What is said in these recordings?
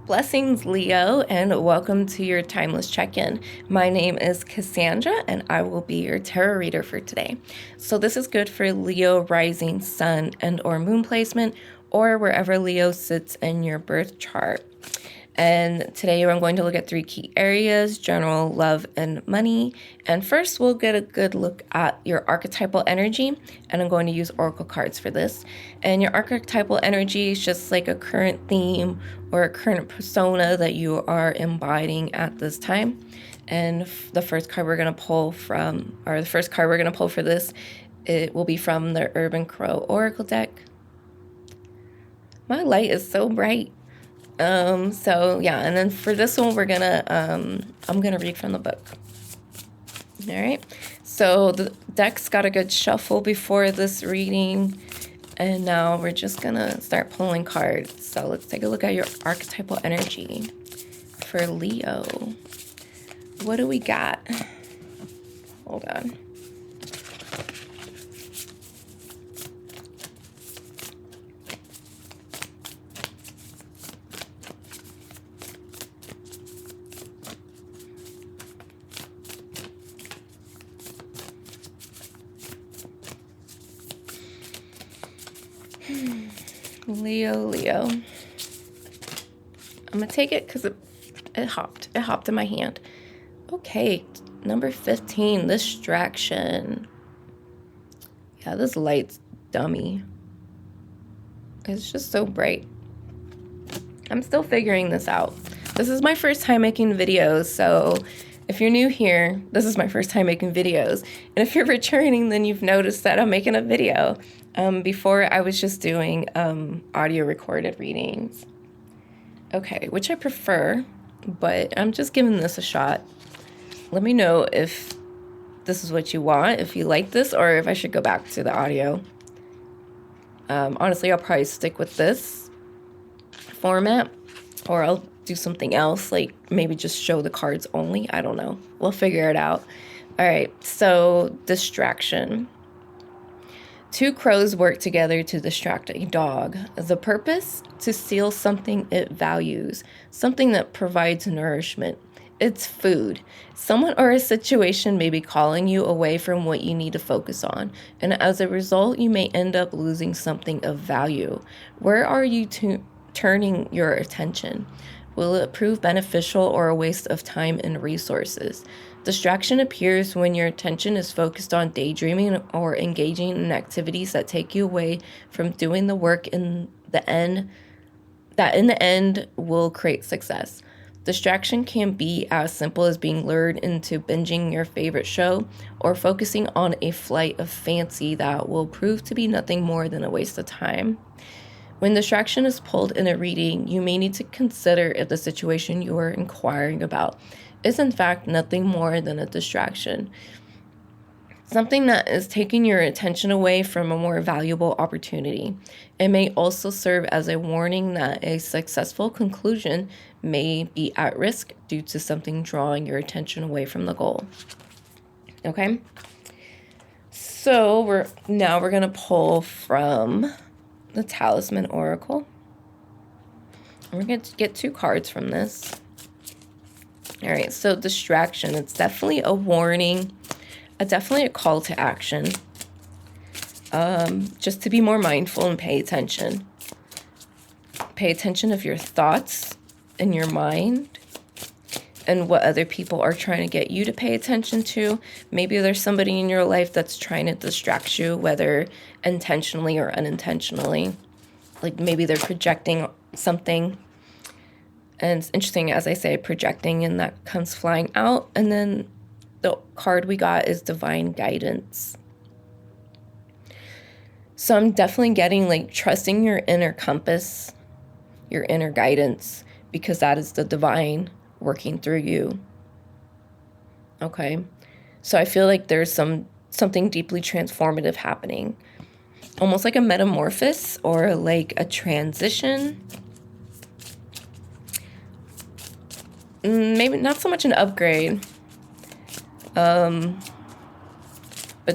Blessings, Leo, and welcome to your Timeless Check-In. My name is Cassandra, and I will be your tarot reader for today. So this is good for Leo, rising, sun, and or moon placement, or wherever Leo sits in your birth chart. And today I'm going to look at 3 key areas: general, love, and money. And first we'll get a good look at your archetypal energy, and I'm going to use oracle cards for this. And your archetypal energy is just like a current theme or a current persona that you are embodying at this time. And the first card we're going to pull from, or the first card we're going to pull for this, it will be from the Urban Crow Oracle deck. My light is so bright. So yeah, and then for this one, we're gonna, I'm gonna read from the book. All right, so the deck's got a good shuffle before this reading, and now we're just gonna start pulling cards. So let's take a look at your archetypal energy for Leo. What do we got? Hold on. Leo. I'm gonna take it because it hopped in my hand. Okay, number 15, distraction. Yeah, this light's dummy. It's just so bright. I'm still figuring this out. This is my first time making videos, so if you're new here, this is my first time making videos. And if you're returning, then you've noticed that I'm making a video. Before I was just doing audio recorded readings. Okay, which I prefer, but I'm just giving this a shot. Let me know if this is what you want, if you like this, or if I should go back to the audio. Honestly, I'll probably stick with this format, or I'll do something else, like maybe just show the cards only. I don't know. We'll figure it out. All right, so distraction. 2 crows work together to distract a dog. The purpose? To steal something it values, something that provides nourishment. It's food. Someone or a situation may be calling you away from what you need to focus on, and as a result, you may end up losing something of value. Where are you turning your attention? Will it prove beneficial or a waste of time and resources? Distraction appears when your attention is focused on daydreaming or engaging in activities that take you away from doing the work in the end will create success. Distraction can be as simple as being lured into binging your favorite show or focusing on a flight of fancy that will prove to be nothing more than a waste of time. When distraction is pulled in a reading, you may need to consider if the situation you are inquiring about is in fact nothing more than a distraction. Something that is taking your attention away from a more valuable opportunity. It may also serve as a warning that a successful conclusion may be at risk due to something drawing your attention away from the goal. Okay? So we're gonna pull from the Talisman Oracle. We're going to get 2 cards from this. All right, so distraction. It's definitely a warning, definitely a call to action. Just to be more mindful and pay attention. Pay attention of your thoughts in your mind and what other people are trying to get you to pay attention to. Maybe there's somebody in your life that's trying to distract you, whether intentionally or unintentionally. Like maybe they're projecting something. And it's interesting, as I say, projecting, and that comes flying out. And then the card we got is Divine Guidance. So I'm definitely getting like trusting your inner compass, your inner guidance, because that is the divine working through you. Okay, so I feel like there's something deeply transformative happening, almost like a metamorphosis or like a transition. Maybe not so much an upgrade, but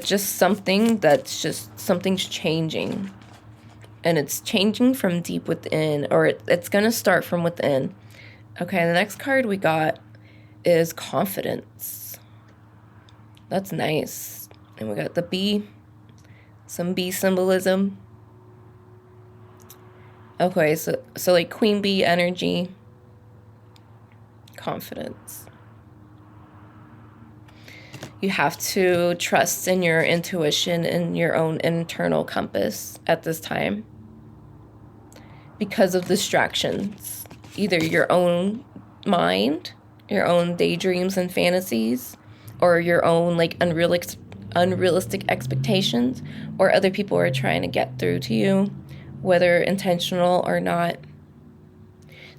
just something's changing, and it's changing from deep within, or it's gonna start from within. Okay, the next card we got is confidence. That's nice. And we got the bee, some bee symbolism. Okay, so like queen bee energy, confidence. You have to trust in your intuition and your own internal compass at this time because of distractions. Either your own mind, your own daydreams and fantasies, or your own like unrealistic expectations, or other people are trying to get through to you, whether intentional or not.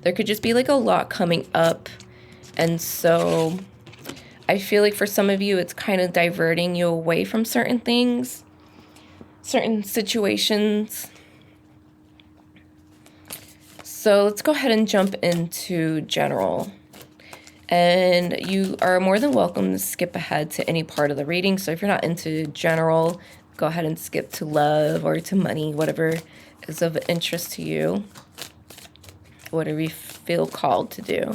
There could just be like a lot coming up, and so I feel like for some of you it's kind of diverting you away from certain things, certain situations. So let's go ahead and jump into general. And you are more than welcome to skip ahead to any part of the reading. So if you're not into general, go ahead and skip to love or to money, whatever is of interest to you. Whatever you feel called to do,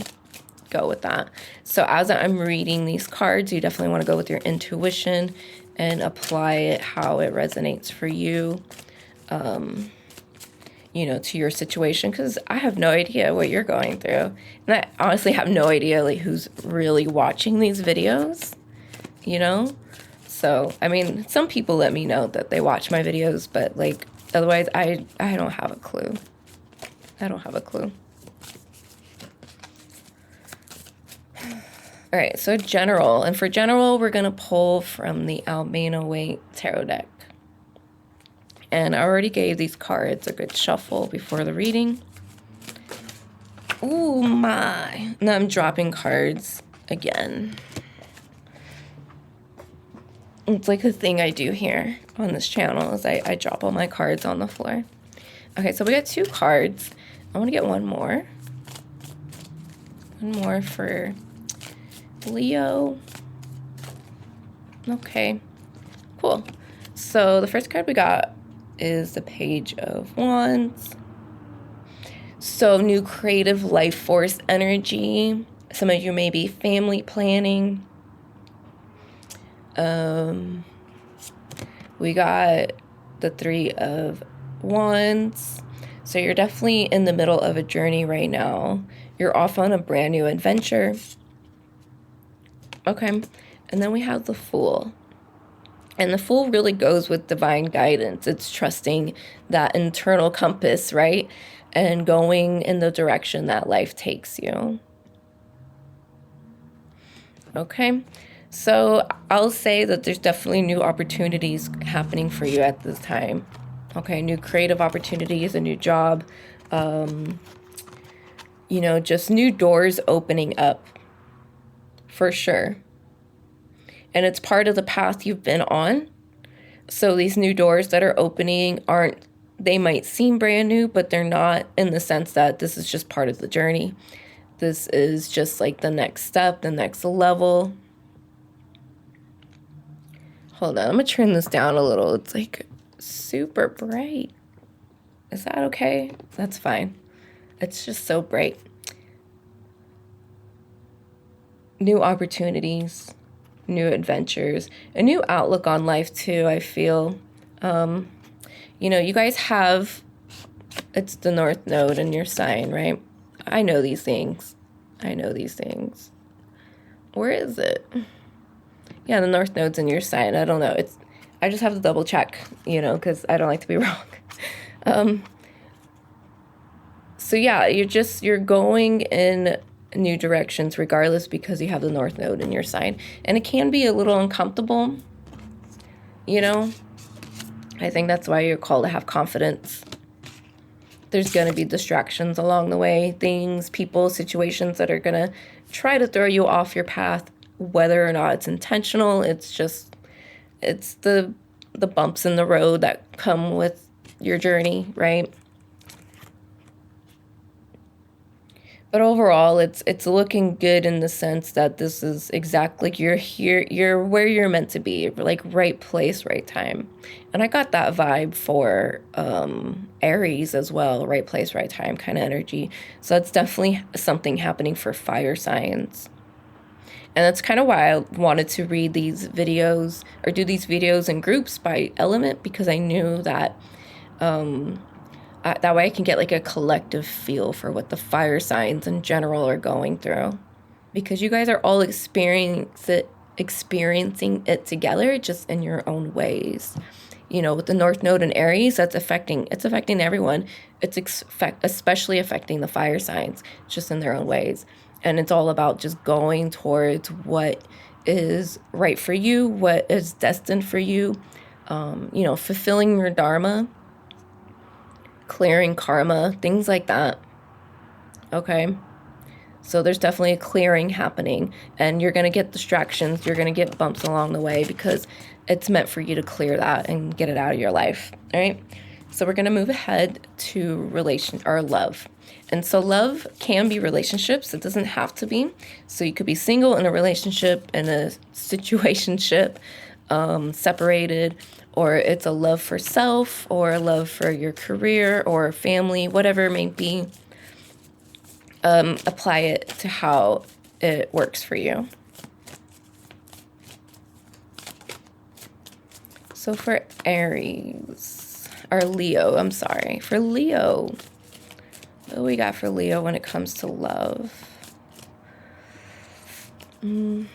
go with that. So as I'm reading these cards, you definitely want to go with your intuition and apply it how it resonates for you. You know, to your situation, because I have no idea what you're going through. And I honestly have no idea, like, who's really watching these videos, you know? So, I mean, some people let me know that they watch my videos, but, like, otherwise, I don't have a clue. I don't have a clue. All right, so general. And for general, we're going to pull from the Albano-Waite Tarot deck. And I already gave these cards a good shuffle before the reading. Ooh, my. Now I'm dropping cards again. It's like a thing I do here on this channel is I drop all my cards on the floor. Okay, so we got 2 cards. I want to get one more. One more for Leo. Okay, cool. So the first card we got is the Page of Wands. So new creative life force energy. Some of you may be family planning. We got the 3 of Wands. So you're definitely in the middle of a journey right now. You're off on a brand new adventure. Okay. And then we have the Fool. And the Fool really goes with divine guidance. It's trusting that internal compass, right? And going in the direction that life takes you. Okay. So I'll say that there's definitely new opportunities happening for you at this time. Okay. New creative opportunities, a new job. You know, just new doors opening up. For sure. And it's part of the path you've been on. So these new doors that are opening they might seem brand new, but they're not, in the sense that this is just part of the journey. This is just like the next step, the next level. Hold on, I'm gonna turn this down a little. It's like super bright. Is that okay? That's fine. It's just so bright. New opportunities. New adventures, a new outlook on life too, I feel. You know, you guys have, it's the North Node in your sign, right? I know these things. Where is it? Yeah, the North Node's in your sign. I don't know. I just have to double check, you know, because I don't like to be wrong. So yeah, you're going in new directions regardless, because you have the North Node in your sign, and it can be a little uncomfortable, you know. I think that's why you're called to have confidence. There's going to be distractions along the way, things, people, situations that are going to try to throw you off your path, whether or not it's intentional. It's the bumps in the road that come with your journey, right? But overall, it's looking good in the sense that this is exactly, like, you're here, you're where you're meant to be, like right place, right time. And I got that vibe for Aries as well, right place, right time kind of energy. So that's definitely something happening for fire signs. And that's kind of why I wanted to read these videos or do these videos in groups by element, because I knew that that way I can get like a collective feel for what the fire signs in general are going through. Because you guys are all experiencing it together, just in your own ways. You know, with the North Node in Aries, it's affecting everyone. It's especially affecting the fire signs, just in their own ways. And it's all about just going towards what is right for you, what is destined for you, you know, fulfilling your dharma, clearing karma, things like that. Okay? So there's definitely a clearing happening, and you're going to get distractions, you're going to get bumps along the way, because it's meant for you to clear that and get it out of your life. All right? So we're going to move ahead to love. And so love can be relationships. It doesn't have to be. So you could be single in a relationship, in a situationship, separated, or it's a love for self, or a love for your career or family, whatever it may be. Apply it to how it works for you. So for Aries, or Leo, I'm sorry. For Leo, what do we got for Leo when it comes to love? You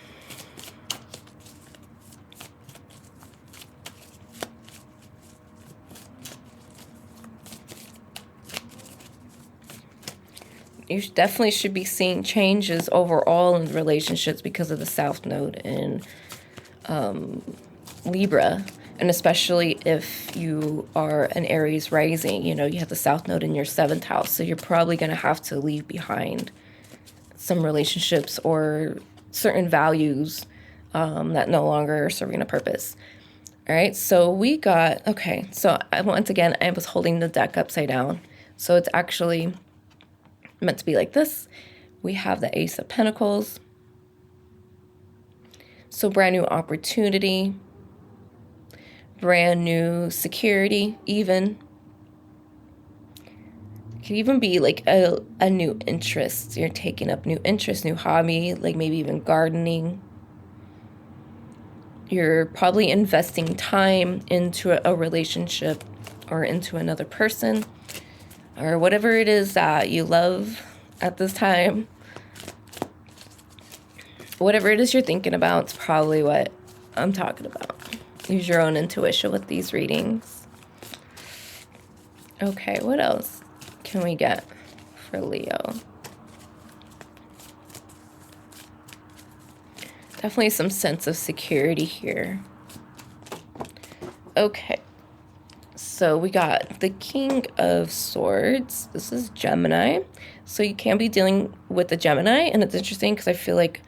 definitely should be seeing changes overall in relationships because of the South Node in Libra. And especially if you are an Aries rising, you know, you have the South Node in your 7th house. So you're probably going to have to leave behind some relationships or certain values that no longer are serving a purpose. All right, so we got, okay, so once again, I was holding the deck upside down. So it's actually meant to be like this. We have the Ace of Pentacles. So brand new opportunity, brand new security, even. It could even be like a new interest. You're taking up new interest, new hobby, like maybe even gardening. You're probably investing time into a relationship or into another person, or whatever it is that you love at this time. Whatever it is you're thinking about, it's probably what I'm talking about. Use your own intuition with these readings. Okay, what else can we get for Leo? Definitely some sense of security here. Okay. So we got the King of Swords. This is Gemini. So you can be dealing with the Gemini, and it's interesting because I feel like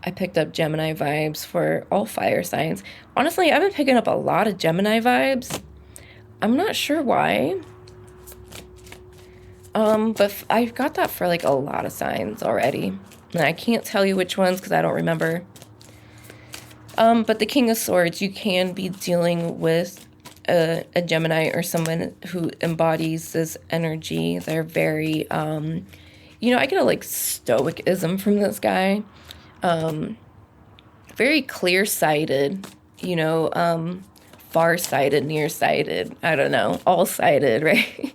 I picked up Gemini vibes for all fire signs. Honestly, I've been picking up a lot of Gemini vibes. I'm not sure why. But I got that for like a lot of signs already. And I can't tell you which ones because I don't remember. But the King of Swords, you can be dealing with a Gemini or someone who embodies this energy. They're very, you know, I get a like stoicism from this guy. Very clear-sighted, you know, far-sighted, near-sighted, I don't know, all-sighted, right?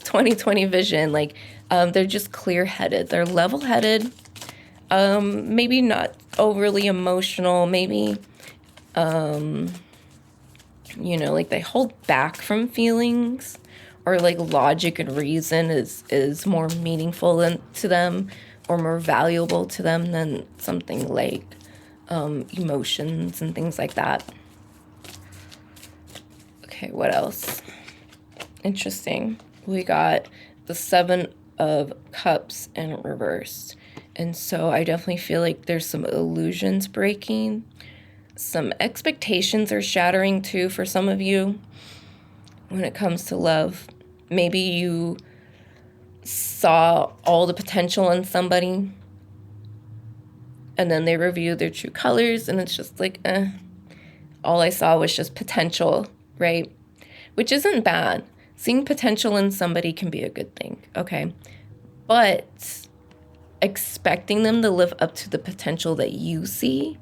20/20 vision, like, they're just clear-headed. They're level-headed, maybe not overly emotional, maybe, you know, like they hold back from feelings, or like logic and reason is more meaningful to them, or more valuable to them than something like emotions and things like that. Okay, what else? Interesting. We got the 7 of Cups in reverse. And so I definitely feel like there's some illusions breaking. Some expectations are shattering too for some of you when it comes to love. Maybe you saw all the potential in somebody, and then they reveal their true colors, and it's just like, all I saw was just potential, right? Which isn't bad. Seeing potential in somebody can be a good thing, okay? But expecting them to live up to the potential that you see,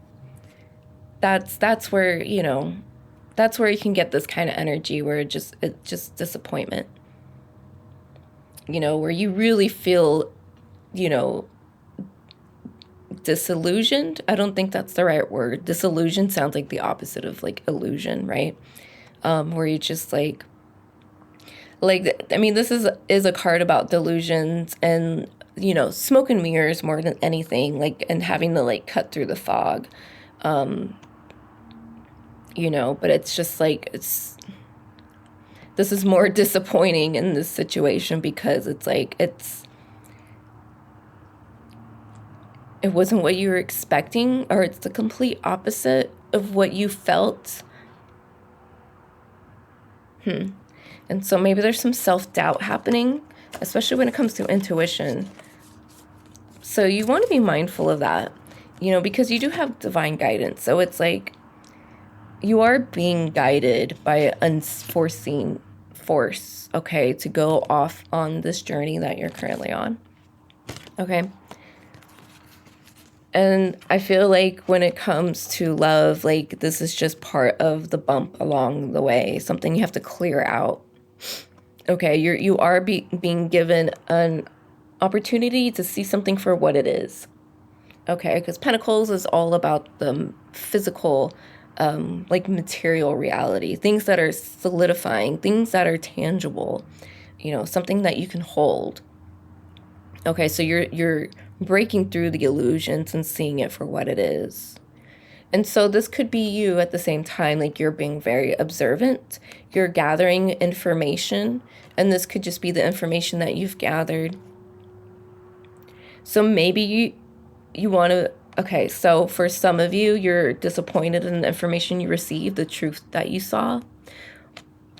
that's where, you know, that's where you can get this kind of energy where it's just disappointment. You know, where you really feel, you know, disillusioned. I don't think that's the right word. Disillusion sounds like the opposite of like illusion, right? Where you just like, I mean, this is a card about delusions and, you know, smoke and mirrors more than anything, like, and having to like cut through the fog, you know, but it's just like, this is more disappointing in this situation because it's like, it wasn't what you were expecting, or it's the complete opposite of what you felt. And so maybe there's some self-doubt happening, especially when it comes to intuition. So you want to be mindful of that, you know, because you do have divine guidance. So it's like you are being guided by an unforeseen force, okay, to go off on this journey that you're currently on, okay? And I feel like when it comes to love, like this is just part of the bump along the way, something you have to clear out. Okay, you are being given an opportunity to see something for what it is. Okay, because Pentacles is all about the physical, like material reality, things that are solidifying, things that are tangible, you know, something that you can hold. Okay, so you're breaking through the illusions and seeing it for what it is. And so this could be you at the same time, like you're being very observant, you're gathering information, and this could just be the information that you've gathered. So maybe you want to, okay, so for some of you, you're disappointed in the information you received, the truth that you saw.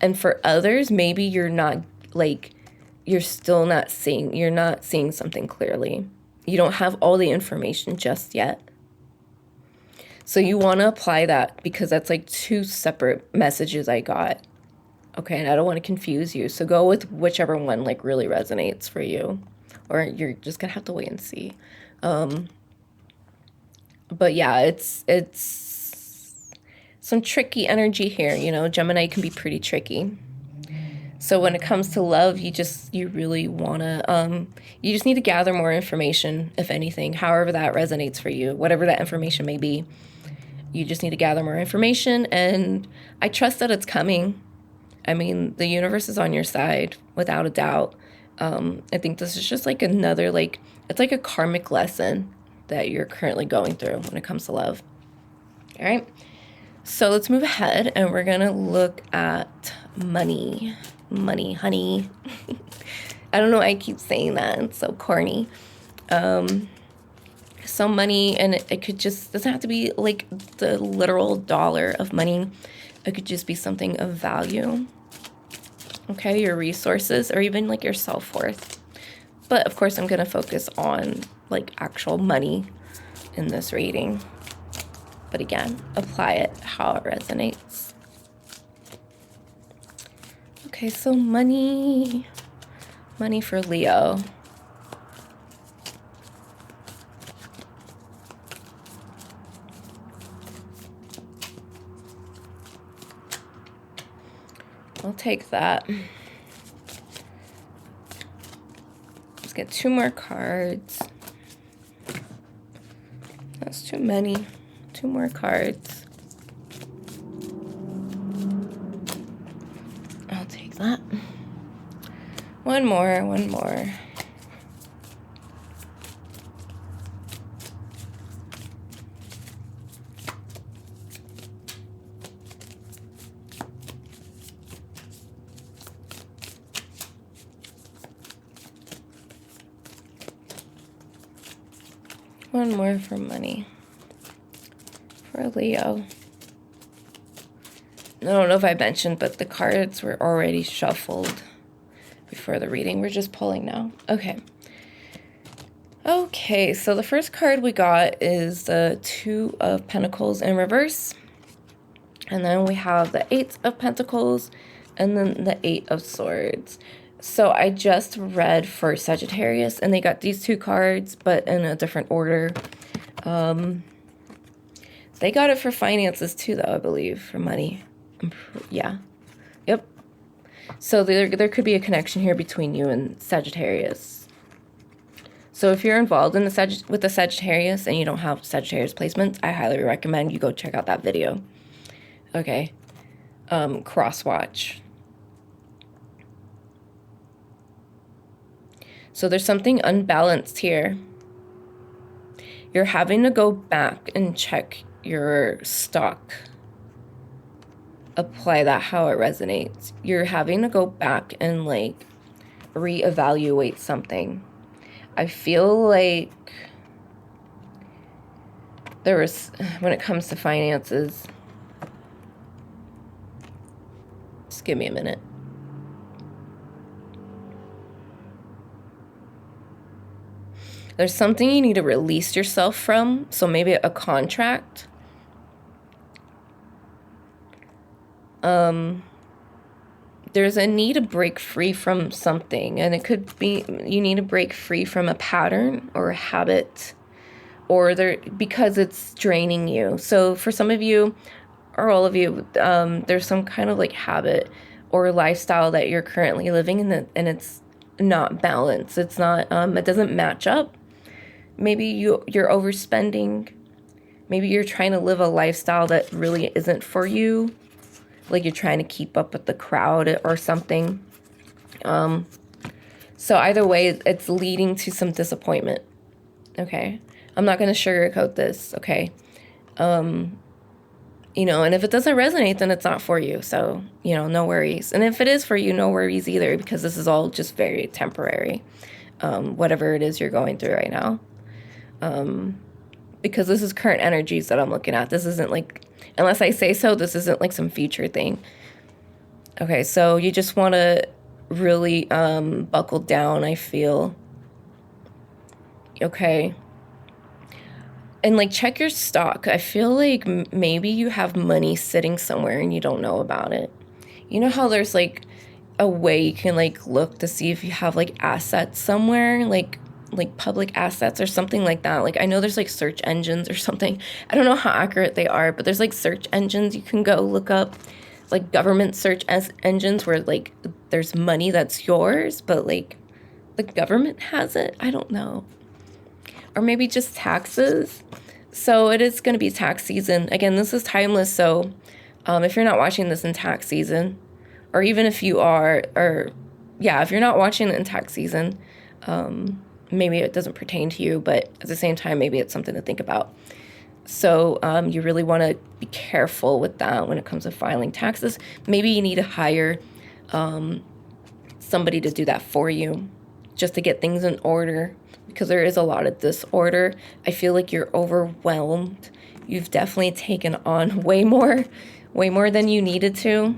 And for others, maybe you're not, like, you're not seeing something clearly. You don't have all the information just yet. So you want to apply that because that's like two separate messages I got. Okay, and I don't want to confuse you. So go with whichever one like really resonates for you. Or you're just going to have to wait and see. But yeah, it's some tricky energy here. You know, Gemini can be pretty tricky. So when it comes to love, you really want to, you just need to gather more information, if anything, however that resonates for you, whatever that information may be. You just need to gather more information, and I trust that it's coming. I mean, the universe is on your side, without a doubt. I think this is just like another, like, it's like a karmic lesson that you're currently going through when it comes to love. All right. So let's move ahead, and we're going to look at money. Money, honey. I don't know why I keep saying that. It's so corny. So money, and it could just, doesn't have to be like the literal dollar of money. It could just be something of value. Okay, your resources, or even like your self-worth. But of course, I'm going to focus on like actual money in this reading. But again, apply it how it resonates. Okay, so money for Leo. I'll take that. Let's get 2 more cards. That's too many. 2 more cards. I'll take that. One more. One more for money. For Leo. I don't know if I mentioned, but the cards were already shuffled, before the reading. We're just pulling now. Okay. Okay, so the first card we got is the Two of Pentacles in reverse. And then we have the Eight of Pentacles and then the Eight of Swords. So I just read for Sagittarius and they got these two cards, but in a different order. They got it for finances too, though, I believe, for money. Yeah. Yep. So there could be a connection here between you and Sagittarius. So if you're involved in with the Sagittarius and you don't have Sagittarius placements, I highly recommend you go check out that video. Okay. Crosswatch. So there's something unbalanced here. You're having to go back and check your stock. Apply that how it resonates. You're having to go back and like reevaluate something. I feel like there was, when it comes to finances, just give me a minute. There's something you need to release yourself from. So maybe a contract. There's a need to break free from something. And it could be you need to break free from a pattern or a habit. Or because it's draining you. So for some of you, or all of you, there's some kind of like habit or lifestyle that you're currently living in and it's not balanced. It's not, it doesn't match up. Maybe you're overspending. Maybe you're trying to live a lifestyle that really isn't for you. Like you're trying to keep up with the crowd or something. So either way, it's leading to some disappointment. Okay. I'm not going to sugarcoat this. Okay. You know, and if it doesn't resonate, then it's not for you. So, you know, no worries. And if it is for you, no worries either, because this is all just very temporary. Whatever it is you're going through right now. Because this is current energies that I'm looking at. This isn't like, unless I say so, this isn't like some future thing. Okay, so you just want to really buckle down, I feel. Okay. And like check your stock. I feel like maybe you have money sitting somewhere and you don't know about it. You know how there's like a way you can like look to see if you have like assets somewhere, like public assets or something like that. Like I know there's like search engines or something. I don't know how accurate they are, but there's like search engines you can go look up, like government search engines where like there's money that's yours, but like the government has it. I don't know. Or maybe just taxes. So it is going to be tax season. Again, this is timeless. So if you're not watching this in tax season, or even if you are, or yeah, if you're not watching it in tax season, maybe it doesn't pertain to you, but at the same time, maybe it's something to think about. So you really want to be careful with that when it comes to filing taxes. Maybe you need to hire somebody to do that for you just to get things in order, because there is a lot of disorder. I feel like you're overwhelmed. You've definitely taken on way more than you needed to.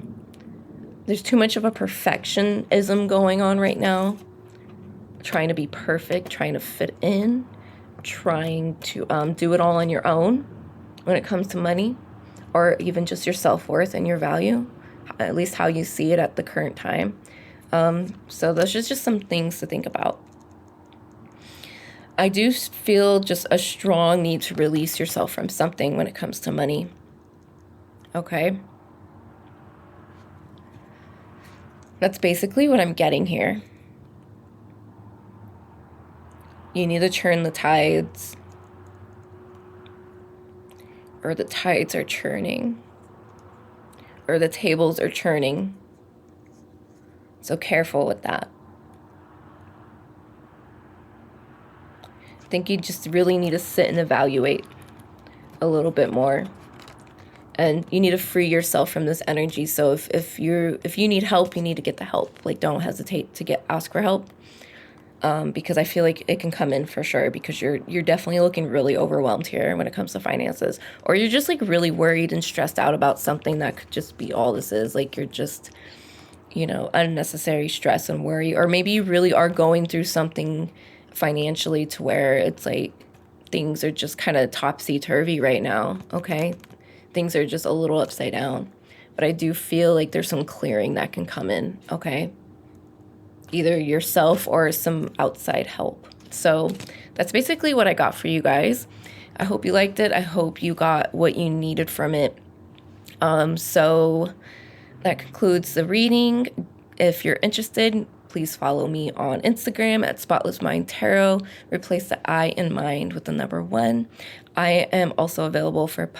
There's too much of a perfectionism going on right now. Trying to be perfect, trying to fit in, trying to do it all on your own when it comes to money, or even just your self-worth and your value, at least how you see it at the current time. So those are just some things to think about. I do feel just a strong need to release yourself from something when it comes to money. Okay? That's basically what I'm getting here. You need to turn the tides. Or the tides are churning. Or the tables are churning. So careful with that. I think you just really need to sit and evaluate a little bit more. And you need to free yourself from this energy. So if you need help, you need to get the help. Like, don't hesitate to ask for help. Because I feel like it can come in for sure, because you're definitely looking really overwhelmed here when it comes to finances. Or you're just like really worried and stressed out about something that could just be all this is. Like you're unnecessary stress and worry, or maybe you really are going through something financially to where it's like things are just kind of topsy-turvy right now, okay? Things are just a little upside down. But I do feel like there's some clearing that can come in, okay? Either yourself or some outside help. So that's basically what I got for you guys. I hope you liked it. I hope you got what you needed from it. So that concludes the reading. If you're interested, please follow me on Instagram at Spotless Mind Tarot. Replace the I in mind with the number 1. I am also available for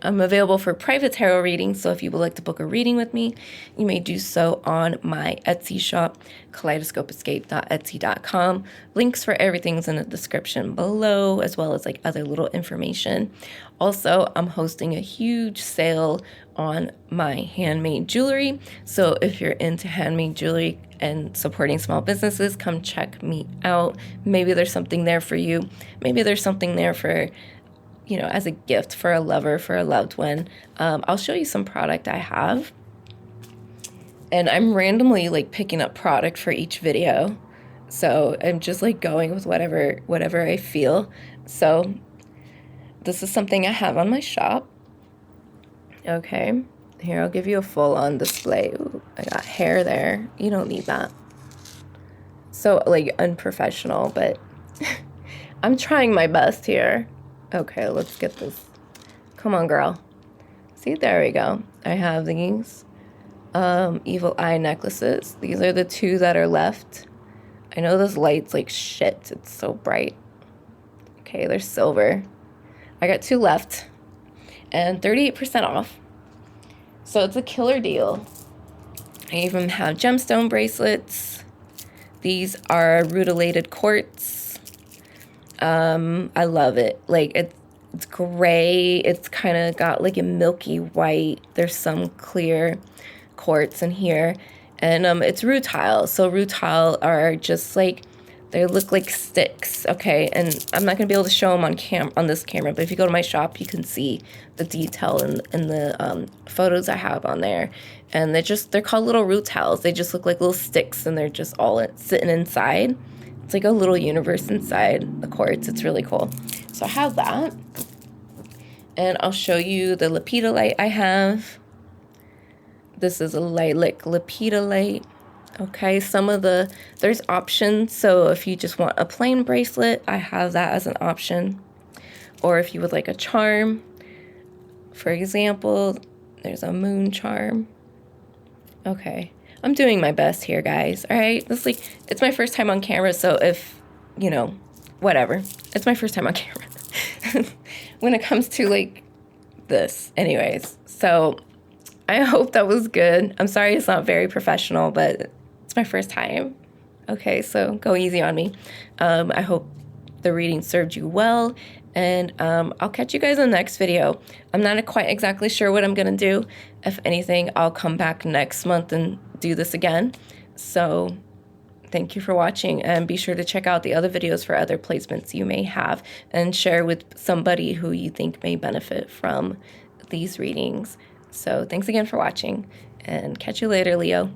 I'm available for private tarot readings, so if you would like to book a reading with me, you may do so on my Etsy shop, kaleidoscopeescape.etsy.com. Links for everything's in the description below, as well as like other little information. Also, I'm hosting a huge sale on my handmade jewelry, so if you're into handmade jewelry and supporting small businesses, come check me out. Maybe there's something there for you. Maybe there's something there for as a gift for a lover, for a loved one. I'll show you some product I have. And I'm randomly like picking up product for each video. So I'm just like going with whatever I feel. So this is something I have on my shop. Okay. Here, I'll give you a full-on display. Ooh, I got hair there. You don't need that. So like unprofessional, but I'm trying my best here. Okay, let's get this. Come on, girl. See, there we go. I have these evil eye necklaces. These are the 2 that are left. I know this light's like shit. It's so bright. Okay, they're silver. I got 2 left. And 38% off. So it's a killer deal. I even have gemstone bracelets. These are rutilated quartz. I love it. Like it's gray. It's kind of got like a milky white. There's some clear quartz in here, and it's rutile. So rutile are just like, they look like sticks. Okay, and I'm not gonna be able to show them on this camera, but if you go to my shop, you can see the detail in the photos I have on there. And they're called little rutiles. They just look like little sticks, and they're just all sitting inside. It's like a little universe inside the quartz. It's really cool. So I have that. And I'll show you the lepidolite I have. This is a lilac lepidolite. Okay, there's options. So if you just want a plain bracelet, I have that as an option. Or if you would like a charm, for example, there's a moon charm. Okay. I'm doing my best here, guys. All right. It's my first time on camera. So if, whatever. It's my first time on camera when it comes to like this. Anyways, so I hope that was good. I'm sorry it's not very professional, but it's my first time. Okay. So go easy on me. I hope the reading served you well. And I'll catch you guys in the next video. I'm not quite exactly sure what I'm going to do. If anything, I'll come back next month and do this again. So thank you for watching, and be sure to check out the other videos for other placements you may have, and share with somebody who you think may benefit from these readings. So thanks again for watching, and catch you later, Leo.